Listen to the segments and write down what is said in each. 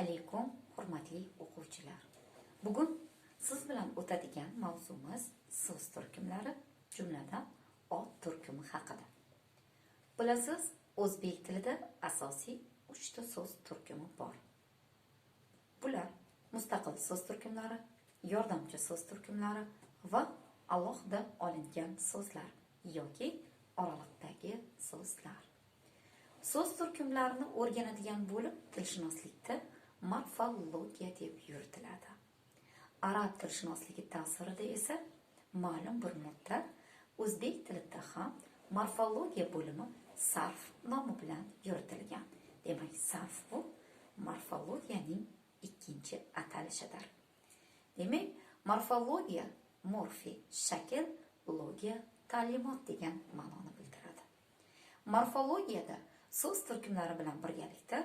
alaykum, hurmatli o'quvchilar. Bugun siz bilan o'tadigan mavzumiz so'z turkumlari, jumladan ot turkumi haqida. Bilasiz, o'zbek tilida asosiy 3 ta so'z turkumi bor. Bular mustaqil so'z turkumlari, yordamchi so'z turkumlari va alohida olingan so'zlar yoki oraliqdagi so'zlar. So'z turkumlarini o'rganadigan bo'lib tilshunoslikda morfologiya deb yuritiladi. Arab tilshinosligi ta'sirida esa ma'lum bir muddat o'zbek tilida ham morfologiya bo'limi sarf nomi bilan yuritilgan. Demak, sarf bu morfologiyaning ikkinchi atalishidir. Demak, morfologiya morfi shakl, logiya ta'limot degan ma'noni bildiradi. Morfologiyada so'z turkumlari bilan birgalikda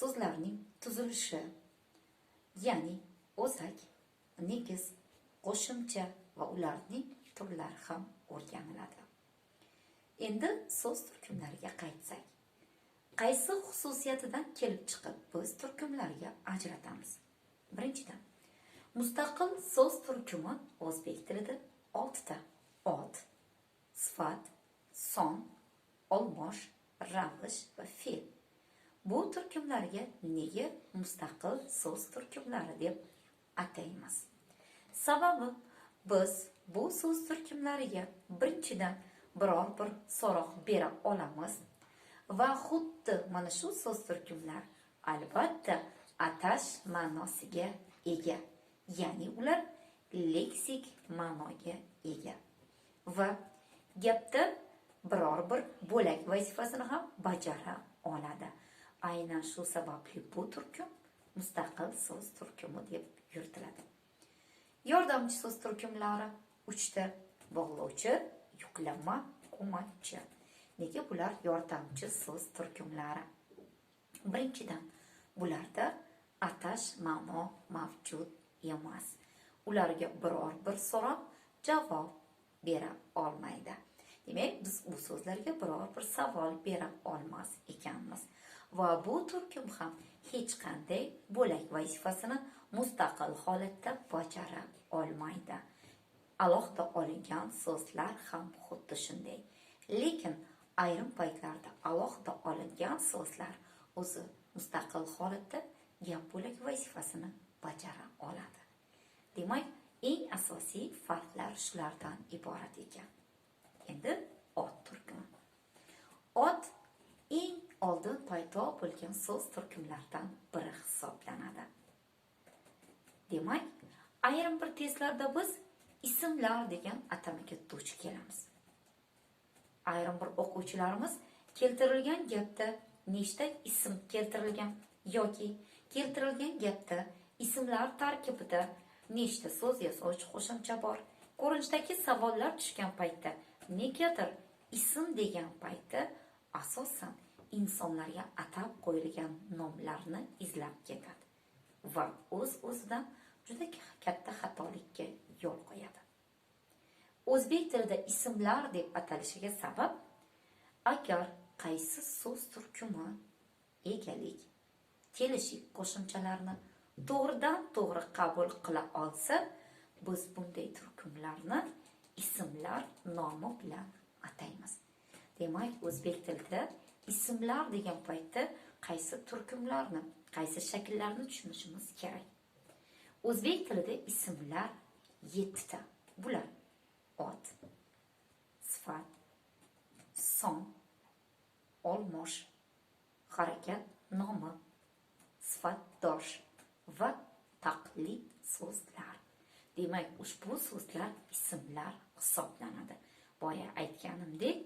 so'zlarning tuzilishi, ya'ni o'zak, negiz, qo'shimcha va ularning turlari ham o'rganiladi. Endi so'z turkumlariga qaytsak, qaysi xususiyatidan kelib chiqib biz turkumlarga ajratamiz? Birinchidan, mustaqil so'z turkumi o'zbek tilida 6 ta: ot, sifat, son, olmosh, ravish va fe'l. Bu turkumlarga nega mustaqil so'z turkumlari deb ataymiz? Sababi biz bu so'z turkumlariga birinchidan biror bir so'roq bera olamiz va xuddi mana shu so'z turkumlar albatta atash ma'nosiga ega, ya'ni ular leksik ma'noga ega va gapda biror bir bo'lak vazifasini ham bajara oladi. Aynan shu sababli bu turkum mustaqil so'z turkumi deb yuritiladi. Yordamchi so'z turkumlari 3 ta: bog'lovchi, yuklama, ko'makchi. Nega bular yordamchi so'z turkumlari? Birinchidan, bularda atash ma'no mavjud emas. Ularga biror bir so'roq javob bera olmaydi. Demak, biz bu so'zlarga biror bir savol bera olmas ekanmiz. Va bu turkum ham hech qanday bo'lak vazifasini mustaqil holatda bajara olmaydi. Alohida olingan so'zlar ham xuddi shunday. Lekin ayrim paytlarda alohida olingan so'zlar o'zi mustaqil holatda gap bo'lak vazifasini bajara oladi. Demak, eng asosiy farqlar shulardan iborat ekan. Endi ot turkumi. Ot eng oldin paydo bo'lgan so'z turkumlaridan biri hisoblanadi. Demak, ayrim bir testlarda biz ismlar degan atamaga duch kelamiz. Ayrim bir o'quvchilarimiz keltirilgan gapda nechta ism keltirilgan yoki keltirilgan gapda ismlar tarkibida nechta so'z yasovchi qo'shimcha bor, ko'rinishdagi savollar tushgan paytda negadir ism degan paytda asosan insonlarga atab qo'yilgan nomlarni izlab ketadi va o'z-o'zidan juda katta xatolikka yo'l qo'yadi. O'zbek tilida ismlar deb atalishiga sabab, agar qaysi so'z turkumi egalik, kelishik qo'shimchalarni to'g'ridan to'g'ri qabul qila olsa, biz bunday turkumlarni ismlar nomi bilan ataymiz. Demak, o'zbek tilida ismlar degan paytda qaysi turkumlarni, qaysi shakllarni tushunishimiz kerak. O'zbek tilida ismlar 7 ta. Bular: ot, sifat, son, olmosh, harakat nomi, sifatdosh va taqlid so'zlar. Demak, ushbu so'zlar ismlar hisoblanadi. Boya aytganimdek,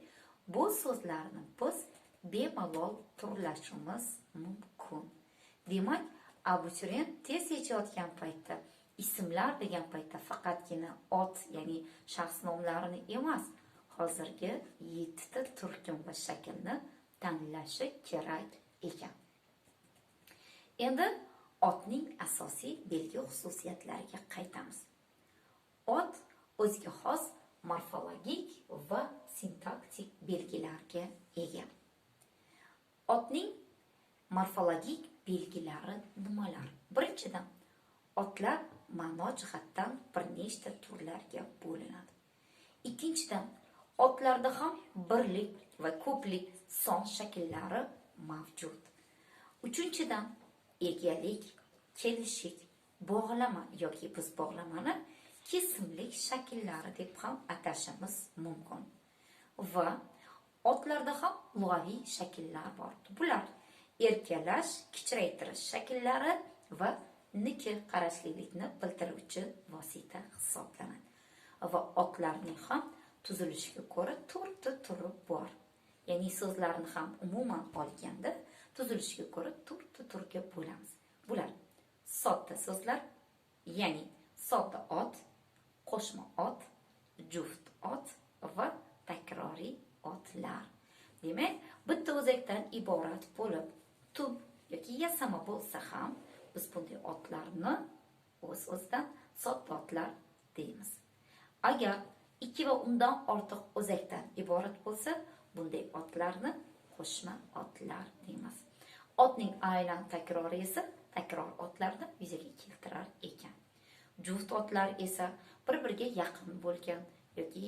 bu so'zlarni biz bemalol turlashimiz mumkin. Demak, abituriyent test yechayotgan paytda ismlar degan paytda faqatgina ot, ya'ni shaxs nomlarini emas, hozirgi 7 ta turkum va shaklni tanlashi kerak ekan. Endi otning asosiy belgi xususiyatlariga qaytamiz. Ot o'ziga xos morfologik va sintaktik belgilarga ega. Otning morfologik belgilari nimalar? Birinchidan, otlar ma'no jihatdan bir nechta turlarga bo'linadi. Ikkinchidan, otlarda ham birlik va ko'plik son shakllari mavjud. Uchinchidan, egalik, kelishik, bog'lama yoki biz bog'lamani kesimlik shakllari deb ham atashimiz mumkin. Va otlarda ham lug'aviy shakllar bor. Bular erkalash, kichraytirish shakllari va niki qarashlilikni bildiruvchi vosita hisoblanadi. Va otlarning ham tuzilishiga ko'ra to'rtta turi bor. Ya'ni so'zlarni ham umuman olganda tuzilishiga ko'ra to'rtta turga bo'lamiz. Bular sodda so'zlar, ya'ni sodda ot, qo'shma ot, juft ot va takroriy otlar. Demak, bitta o'zakdan iborat bo'lib, tub yoki yasama bo'lsa ham biz bunday otlarni o'z-o'zidan sodda otlar deymiz. Agar ikki va undan ortiq o'zakdan iborat bo'lsa, bunday otlarni qo'shma otlar deymiz. Otning aynan takrori esa takror otlarni yuzaga keltirar ekan. Juft otlar esa bir-biriga yaqin bo'lgan yoki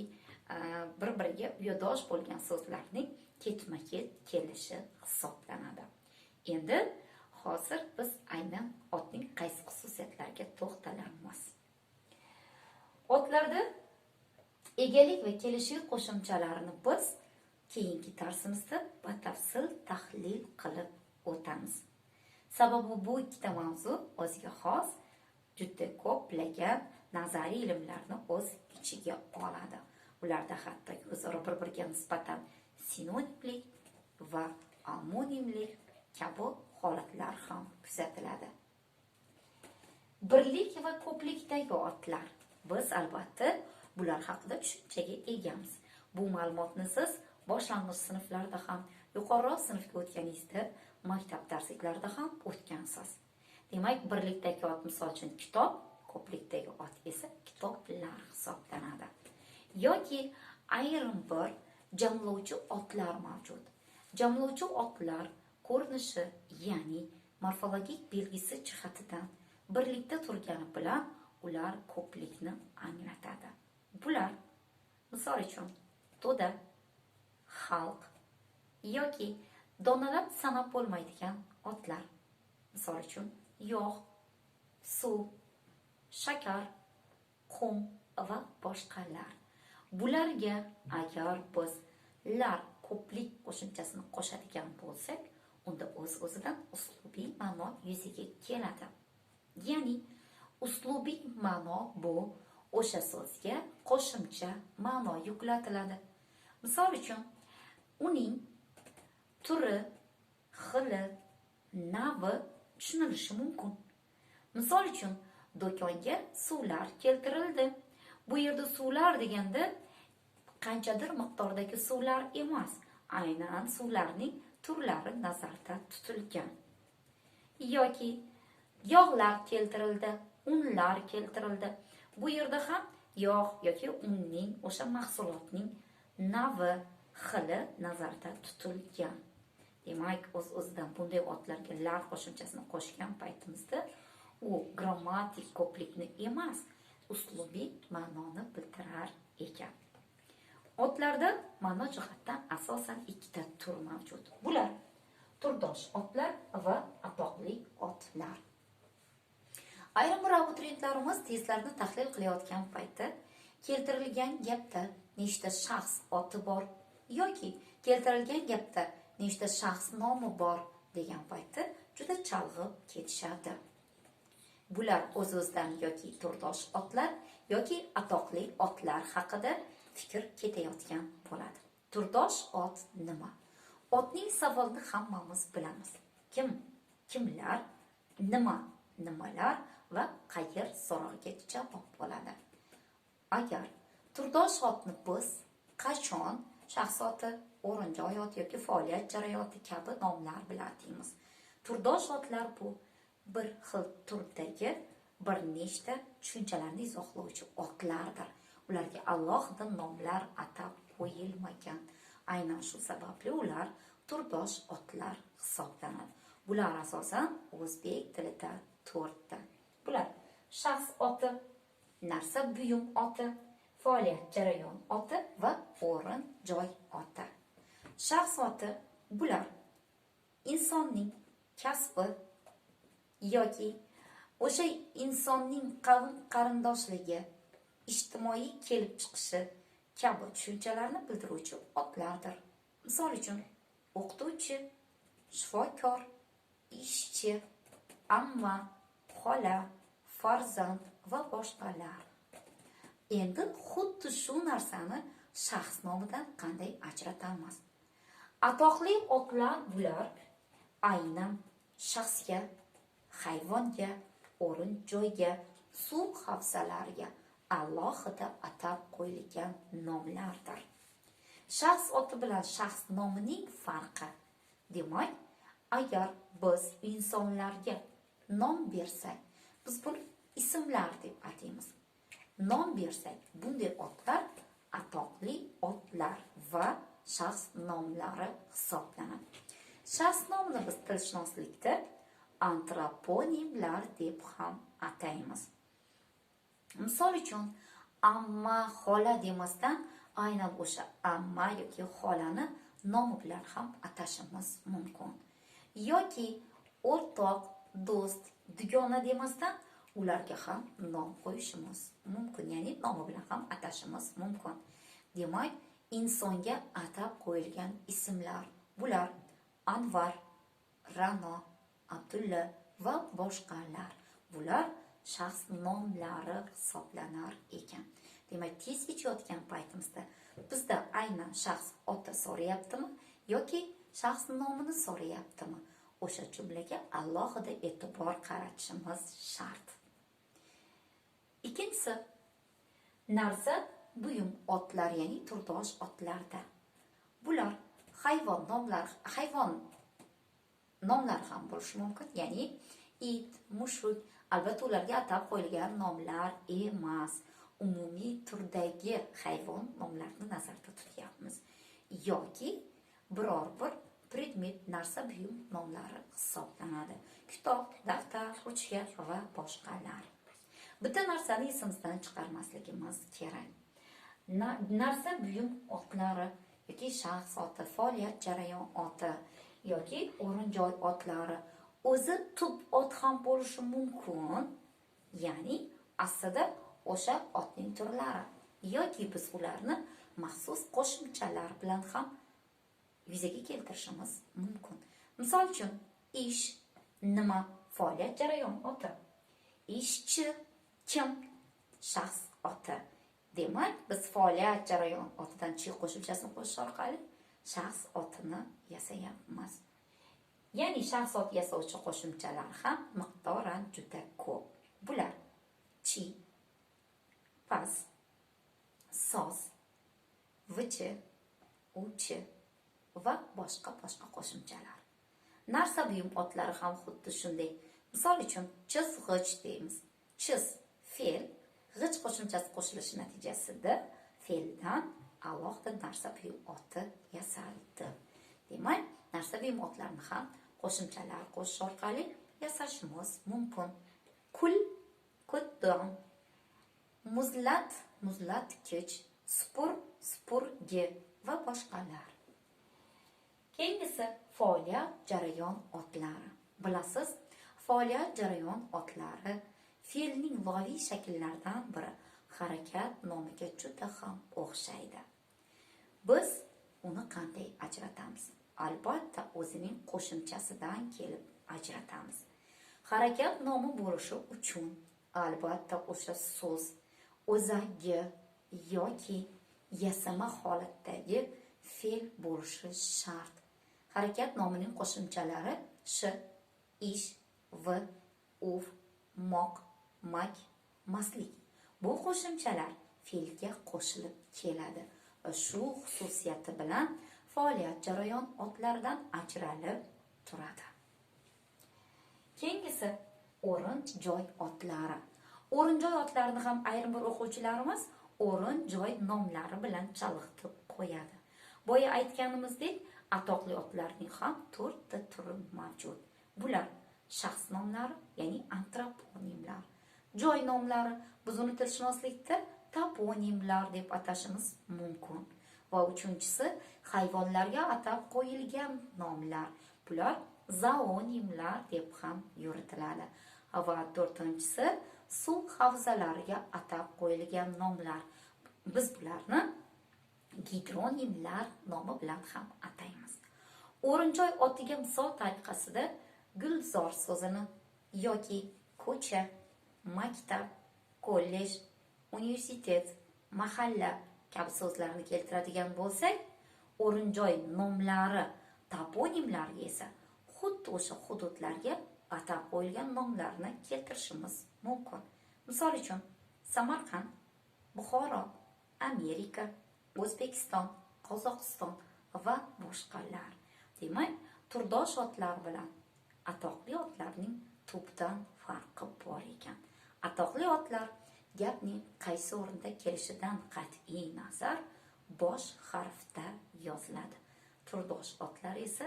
bir-biriga uyadosh bo'lgan so'zlarning ketma-ket kelishi hisoblanadi. Endi hozir biz aynan otning qaysi xususiyatlariga to'xtalamiz. Otlarda egalik va kelishik qo'shimchalarini biz keyingi darsimizda batafsil tahlil qilib o'tamiz. Sababi bu ikkita mavzu o'ziga xos juda ko'plagan nazariy ilmlarni o'z ichiga oladi. Ularda hatto o'zaro bir-biriga nisbatan sinonimlik va amonimlik kabi holatlar ham kuzatiladi. Birlik va ko'plikdagi otlar. Biz albatta bular haqida tushunchaga egamiz. Bu ma'lumotni siz boshlang'ich sinflarda ham, yuqoriroq sinfga o'tganingizda, maktab darsliklarida ham o'tgansiz. Demak, birlikdagi ot misol uchun kitob, ko'plikdagi ot esa kitoblar hisoblanadi. Yoki ayrim bir jamlovchi otlar mavjud. Jamlovchi otlar ko'rinishi, ya'ni morfologik belgisi jihatidan birlikda turgani bilan ular ko'plikni anglatadi. Bular misol uchun to'da, xalq yoki donalab sanab bo'lmaydigan otlar. Misol uchun yog', suv, shakar, qum va boshqalar. Bularga agar biz lar ko'plik qo'shimchasini qo'shadigan bo'lsak, unda o'z-o'zidan uslubiy ma'no yuzaga keladi. Ya'ni uslubiy ma'no bu o'sha so'zga qo'shimcha ma'no yuklatiladi. Misol uchun, uning turi, xili, navi tushunilishi mumkin. Misol uchun, do'konga suvlar keltirildi. Bu yerda suvlar deganda qanchadir miqdordagi suvlar emas, aynan suvlarning turlari nazarda tutilgan. Yoki yog'lar keltirildi, unlar keltirildi. Bu yerda ham yog' yoki unning o'sha mahsulotning navi, xili nazarda tutilgan. Demak, o'z-o'zidan bunday otlarga lar qo'shimchasini qo'shgan paytimizda u grammatik ko'plikni emas, uslubiy ma'noni bildirar ekan. Otlarda ma'no jihatdan asosan ikkita tur mavjud. Bular turdosh otlar va atoqli otlar. Ayrim bir abituriyentlarimiz testlarni tahlil qilayotgan paytda keltirilgan gapda nechta shaxs oti bor yoki keltirilgan gapda nechta shaxs nomi bor degan paytda juda chalg'ib ketishadi. Bular o'z-o'zidan yoki turdosh otlar yoki atoqli otlar haqida fikr ketayotgan bo'ladi. Turdosh ot nima? Otning savolini hammamiz bilamiz. Kim, kimlar, nima, nimalar va qayer so'roqga javob bo'ladi. Agar turdosh otni biz qachon shaxs oti, o'rin joy oti yoki faoliyat jarayoni kabi nomlar bilan deymiz. Turdosh otlar bu bir xil turdagi bir nechta tushunchalarni izohlovchi otlardir. Ularga alohida nomlar atab qo'yilmagan. Aynan shu sababli ular turdosh otlar hisoblanadi. Bular asosan o'zbek tilida 4 ta. Bular shaxs oti, narsa buyum oti, faoliyat jarayon oti va o'rin joy oti. Shaxs oti bular insonning kasbi yoki o'sha insonning qavm qarindoshligi, ijtimoiy kelib chiqishi kabi tushunchalarni bildiruvchi otlardir. Misol uchun, o'qituvchi, shifokor, ishchi, amma, xola, farzand va boshqalar. Endi xuddi shu narsani shaxs nomidan qanday ajratamiz? Atoqli otlar bular aynan shaxsga, hayvonga, o'rin joyga, suv havzalariga alohida atab qo'yilgan nomlardir. Shaxs oti bilan shaxs nomining farqi. Demak, agar biz insonlarga nom bersak, biz buni ismlar deb ataymiz. Nom bersak, bunday otlar atoqli otlar va shaxs nomlari hisoblanadi. Shaxs nomini biz tilshunoslikda antroponimlar deb ham ataymiz. Misol uchun, amma, xola demasdan aynan o'sha amma yoki xolani nomi bilan ham atashimiz mumkin. Yoki o'rtoq, do'st, dugona demasdan ularga ham nom qo'yishimiz mumkin, ya'ni nomi bilan ham atashimiz mumkin. Demak, insonga atab qo'yilgan ismlar bular Anvar, Ra'no, Abdulla va boshqalar. Bular shaxs nomlari hisoblanar ekan. Demak, tez kechayotgan paytimizda bizda aynan shaxs oti so'rayaptimi yoki shaxs nomini so'rayaptimi? O'sha jumlaga alohida e'tibor qaratishimiz shart. Ikkinchisi, narsa buyum otlar, ya'ni turdosh otlarda. Bular hayvon nomlari ham bo'lishi mumkin, ya'ni it, mushuk, albatta ularga atab qo'yilgan nomlar emas. Umumiy turdagi hayvon nomlarini nazarda tutyapmiz. Yoki biror bir predmet, narsa buyum nomlari hisoblanadi. Kitob, daftar, ruchka va boshqalar. Bitta narsani esimizdan chiqarmasligimiz kerak. Narsa buyum otlari yoki shaxs oti, faoliyat jarayon oti yoki o'rin joy otlari o'zi tub ot ham bo'lishi mumkin. Ya'ni aslida o'sha otning turlari yoki biz ularni maxsus qo'shimchalar bilan ham yuzaga keltirishimiz mumkin. Misol uchun, ish, nima, faoliyat jarayon oti. Ishchi, kim, shaxs oti. Demak, biz faoliyat jarayon otidan chi qo'shimchasini qo'shish orqali shaxs otini yasayapmiz. Ya'ni shaxs ot yasovchi qo'shimchalar ham miqdoran juda ko'p. Bular chi, pas, soz, vichi, uchi va boshqa qo'shimchalar. Narsa buyum otlari ham xuddi shunday. Misol uchun, chizg'ich deymiz. Chiz fe'l, g'ich qo'shimchasi qo'shilishi natijasida fe'ldan alohida narsa buyum oti yasaldi. Demak, narsa buyum otlarni ham qo'shimchalar qo'shish orqali yasashimiz mumkin. Kul, kutdon, muzlat, muzlatkich, supur, supurgi va boshqalar. Keyingisi faoliyat jarayon otlari. Bilasiz, faoliyat jarayon otlari fe'lning loviy shakllaridan biri, harakat nomiga juda ham o'xshaydi. Biz uni qanday ajratamiz? Albatta, o'zining qo'shimchasidan kelib ajratamiz. Harakat nomi bo'lishi uchun albatta o'sha so'z o'zagi yoki yasama holatdagi fe'l bo'lishi shart. Harakat nomining qo'shimchalari sh, ish, v, uf, moq, mak, maslik. Bu qo'shimchalar fe'lga qo'shilib keladi va shu xususiyati bilan faoliyat jarayon otlaridan ajralib turadi. Keyingisi o'rin joy otlari. O'rin joy otlarini ham ayrim bir o'quvchilarimiz o'rin joy nomlari bilan chalg'itib qo'yadi. Boya aytganimizdek, atoqli otlarning ham 4 ta turi mavjud. Bular shaxs nomlari, ya'ni antroponimlar. Joy nomlari biz uni tilshunoslikda toponimlar deb atashimiz mumkin. Va uchinchisi hayvonlarga atab qo'yilgan nomlar. Bular zoonimlar deb ham yuritiladi. Va to'rtinchisi suv havzalariga atab qo'yilgan nomlar. Biz bularni gidronimlar nomi bilan ham ataymiz. O'rinjoy otiga misol tariqasida Gulzor so'zini yoki ko'cha, maktab, kollej, universitet, mahalla kabi so'zlarni keltiradigan bo'lsak, o'rinjoy nomlari toponimlarga esa xuddi o'sha hududlarga atab qo'yilgan nomlarni keltirishimiz mumkin. Misol uchun, Samarqand, Buxoro, Amerika, O'zbekiston, Qozog'iston va boshqalar. Demak, turdosh otlar bilan atoqli otlarning tubdan farqi bor ekan. Atoqli otlar gapning qaysi o'rinda kelishidan qat'iy nazar bosh harfda yoziladi. Turdosh otlar esa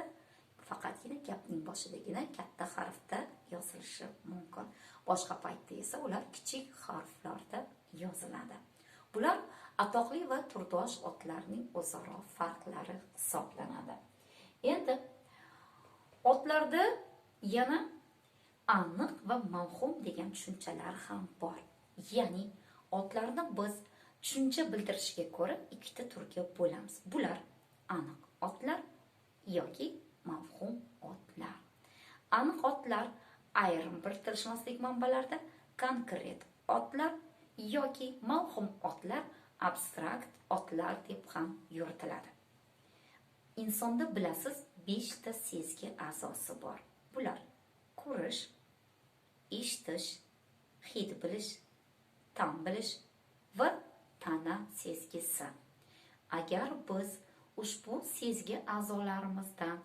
faqatgina gapning boshidagina katta harfda yozilishi mumkin. Boshqa paytda esa ular kichik harflarda yoziladi. Bular atoqli va turdosh otlarning o'zaro farqlari hisoblanadi. Endi otlarda yana aniq va mavhum degan tushunchalar ham bor. Ya'ni otlarni biz tushuncha bildirishga ko'ra ikkita turga bo'lamiz. Bular aniq otlar yoki mavhum otlar. Aniq otlar ayrim bir tilshunoslik manbalarida konkret otlar yoki mavhum otlar abstrakt otlar deb ham yuritiladi. Insonda bilasiz 5 ta sezgi a'zosi bor. Bular ko'rish, eshitish, hid bilish, ta'm bilish va tana sezgisi. Agar biz ushbu sezgi a'zolarimizdan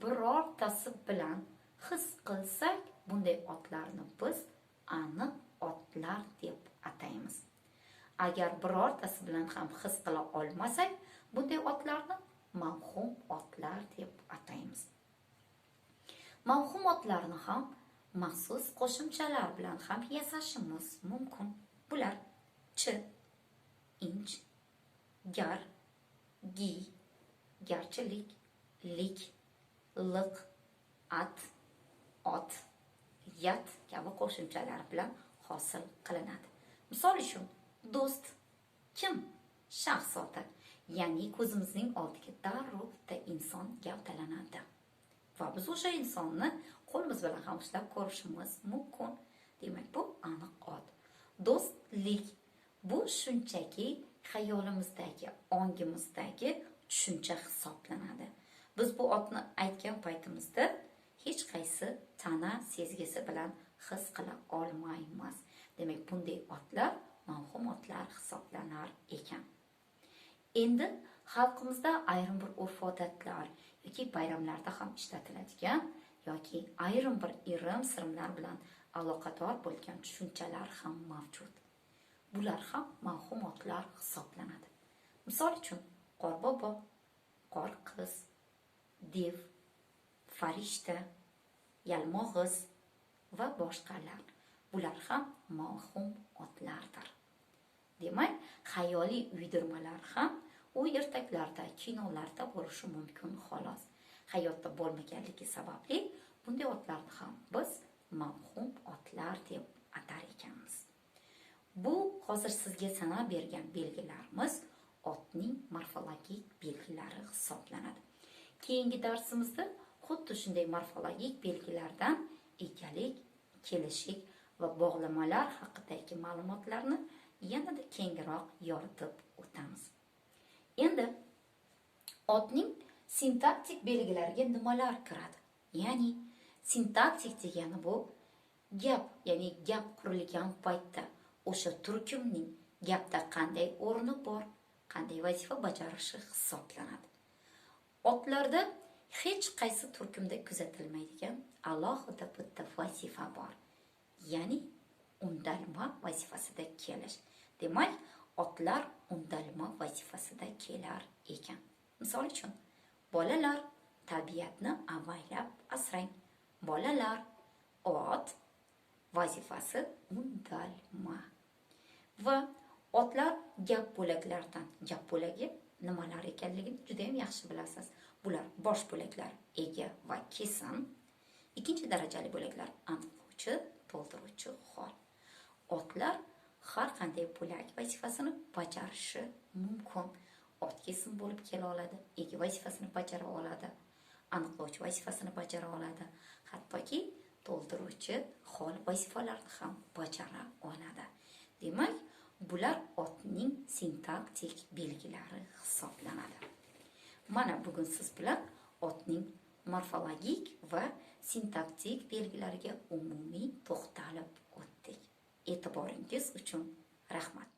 birortasi bilan his qilsak, bunday otlarni biz aniq otlar deb ataymiz. Agar birortasi bilan ham his qila olmasak, bunday otlarni mavhum otlar deb ataymiz. Mavhum otlarni ham maxsus qo'shimchalar bilan ham yasashimiz mumkin. Bular ch, inch, gar, gi, garchilik, lik, liq, at, ot, yat kabi qo'shimchalar bilan hosil qilinadi. Misol uchun, do'st kim? Shaxs oti. Ya'ni ko'zimizning oldiga darrov bitta inson gavdalanadi. Va biz o'sha insonni qo'limiz bilan ham ushlab ko'rishimiz mumkin. Demak, bu aniq ot. Do'stlik bu shunchaki xayolimizdagi, ongimizdagi tushuncha hisoblanadi. Biz bu otni aytgan paytimizda hech qaysi tana sezgisi bilan his qila olmaymiz. Demak, bunday otlar mavhum otlar hisoblanar ekan. Endi xalqimizda ayrim bir urf-odatlar yoki bayramlarda ham ishlatiladigan yoki ayrim bir irim-sirimlar bilan aloqador bo'lgan tushunchalar ham mavjud. Bular ham mavhum otlar hisoblanadi. Misol uchun, qorbobo, qorqiz, dev, farishta, yalmog'iz va boshqalar. Bular ham mavhum otlardir. Demak, xayoliy uydirmalar ham u ertaklarda, kinolarda bo'lishi mumkin xolos. Hayotda bo'lmaganligi sababli bunday otlarni ham biz mavhum otlar deb atar ekanmiz. Bu hozir sizga sanab bergan belgilarimiz otning morfologik belgilari hisoblanadi. Keyingi darsimizda xuddi shunday morfologik belgilardan egalik, kelishik va bog'lamalar haqidagi ma'lumotlarni yanada kengroq yoritib o'tamiz. Endi otning sintaktik belgilariga nimalar kiradi? Ya'ni sintaktik degani bu gap, ya'ni gap qurilgan paytda o'sha turkumning gapda qanday o'rni bor, qanday vazifa bajarishi hisoblanadi. Otlarda hech qaysi turkumda kuzatilmaydigan alohida bitta vazifa bor. Ya'ni undalma vazifasida kelish. Demak, otlar undalma vazifasida kelar ekan. Misol uchun, bolalar tabiatni avaylab asrang. Bolalar, ot vazifasi undalma. Va otlar gap bo'laklaridan. Gap bo'lagi nimalar ekanligini juda ham yaxshi bilasiz. Bular bosh bo'laklar, ega va kesim. Ikkinchi darajali bo'laklar aniqlovchi, to'ldiruvchi hol. Otlar har qanday bo'lak vazifasini bajarishi mumkin. Ot kesim bo'lib kela oladi, ega vazifasini bajara oladi, aniqlovchi vazifasini bajara oladi, hattoki to'ldiruvchi hol vazifalarni ham bajara oladi. Demak, bular otning sintaktik belgilari hisoblanadi. Mana bugun siz bilan otning morfologik va sintaktik belgilariga umumiy to'xtalib o'tdik. E'tiboringiz uchun rahmat.